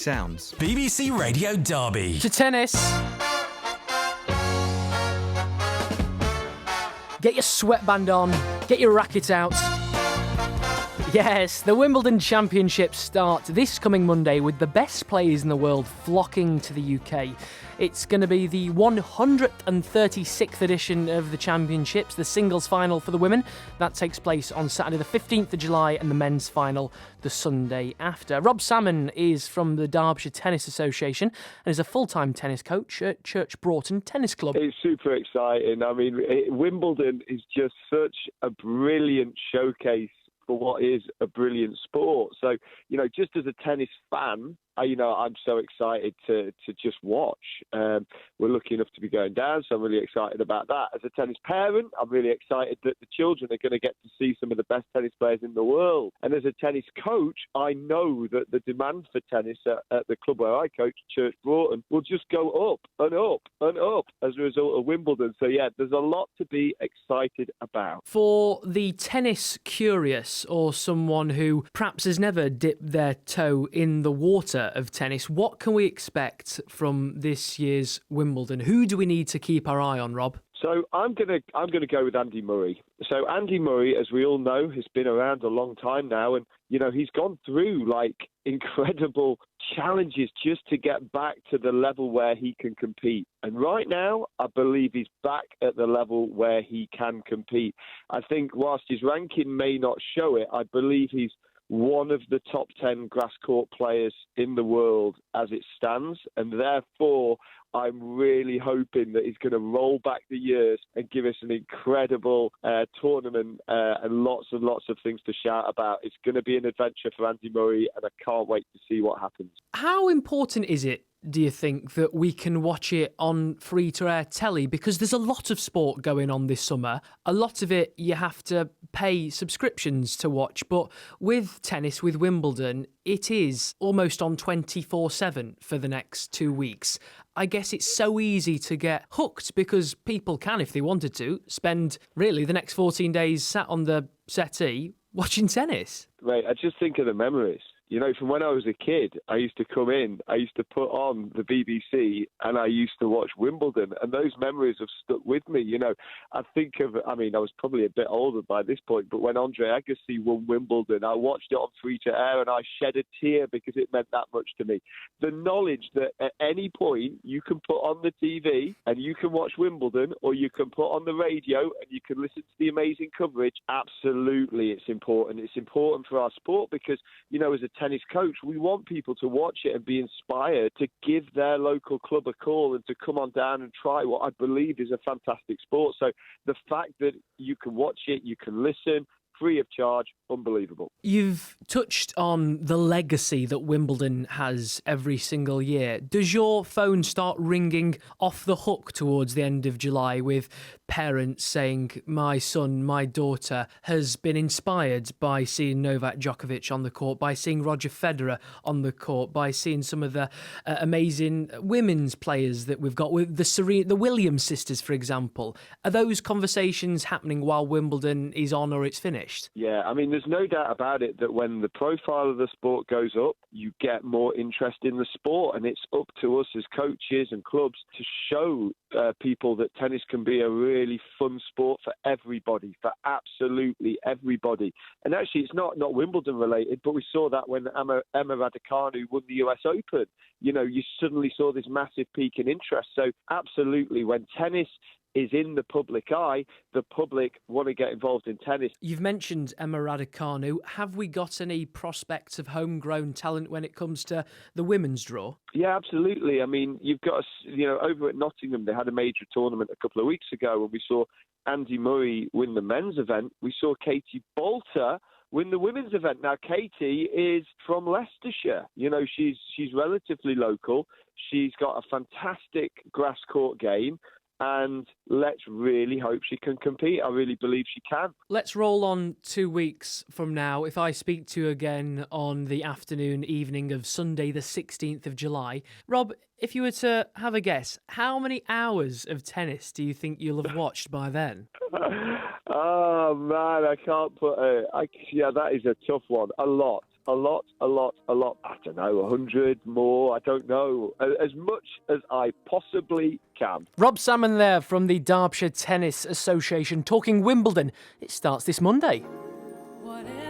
sounds. BBC Radio Derby. To tennis. Get your sweatband on, get your racket out. Yes, the Wimbledon Championships start this coming Monday with the best players in the world flocking to the UK. It's going to be the 136th edition of the Championships, the singles final for the women. That takes place on Saturday the 15th of July and the men's final the Sunday after. Rob Salmon is from the Derbyshire Tennis Association and is a full-time tennis coach at Church Broughton Tennis Club. It's super exciting. I mean, Wimbledon is just such a brilliant showcase for what is a brilliant sport. So, just as a tennis fan, I'm so excited to just watch. We're lucky enough to be going down, so I'm really excited about that. As a tennis parent, I'm really excited that the children are going to get to see some of the best tennis players in the world. And as a tennis coach, I know that the demand for tennis at the club where I coach, Church Broughton, will just go up and up and up as a result of Wimbledon. So, yeah, there's a lot to be excited about. For the tennis curious or someone who perhaps has never dipped their toe in the water of tennis, what can we expect from this year's Wimbledon? Who do we need to keep our eye on, Rob? So I'm gonna go with Andy Murray. So Andy Murray, as we all know, has been around a long time now, and he's gone through incredible challenges just to get back to the level where he can compete. And right now, I believe he's back at the level where he can compete. I think whilst his ranking may not show it, I believe he's one of the top 10 grass court players in the world as it stands, and therefore I'm really hoping that he's going to roll back the years and give us an incredible tournament and lots of things to shout about. It's going to be an adventure for Andy Murray, and I can't wait to see what happens. How important is it, do you think, that we can watch it on free-to-air telly? Because there's a lot of sport going on this summer. A lot of it you have to pay subscriptions to watch. But with tennis, with Wimbledon, it is almost on 24/7 for the next 2 weeks. I guess it's so easy to get hooked because people can, if they wanted to, spend really the next 14 days sat on the settee watching tennis. Mate, I just think of the memories. From when I was a kid, I used to come in, I used to put on the BBC and I used to watch Wimbledon, and those memories have stuck with me. I was probably a bit older by this point, but when Andre Agassi won Wimbledon, I watched it on free to air and I shed a tear because it meant that much to me. The knowledge that at any point you can put on the TV and you can watch Wimbledon, or you can put on the radio and you can listen to the amazing coverage, absolutely it's important. It's important for our sport because, as a tennis coach, we want people to watch it and be inspired to give their local club a call and to come on down and try what I believe is a fantastic sport. So the fact that you can watch it, you can listen, free of charge, unbelievable. You've touched on the legacy that Wimbledon has every single year. Does your phone start ringing off the hook towards the end of July with parents saying, my son, my daughter has been inspired by seeing Novak Djokovic on the court, by seeing Roger Federer on the court, by seeing some of the amazing women's players that we've got, with the Williams sisters, for example? Are those conversations happening while Wimbledon is on or it's finished? Yeah, there's no doubt about it that when the profile of the sport goes up, you get more interest in the sport, and it's up to us as coaches and clubs to show people that tennis can be a really fun sport for everybody, for absolutely everybody. And actually, it's not Wimbledon related, but we saw that when Emma Raducanu won the US Open. You suddenly saw this massive peak in interest. So absolutely, when tennis is in the public eye, the public want to get involved in tennis. You've mentioned Emma Raducanu. Have we got any prospects of homegrown talent when it comes to the women's draw? Yeah, absolutely. You've got, over at Nottingham, they had a major tournament a couple of weeks ago, and we saw Andy Murray win the men's event. We saw Katie Bolter win the women's event. Now, Katie is from Leicestershire. She's relatively local. She's got a fantastic grass court game. And let's really hope she can compete. I really believe she can. Let's roll on 2 weeks from now. If I speak to you again on the afternoon, evening of Sunday, the 16th of July. Rob, if you were to have a guess, how many hours of tennis do you think you'll have watched by then? Oh, man, I can't put that is a tough one. A lot. a lot. I don't know, 100 more. I don't know. As much as I possibly can. Rob Salmon there from the Derbyshire Tennis Association talking Wimbledon. It starts this Monday. Whatever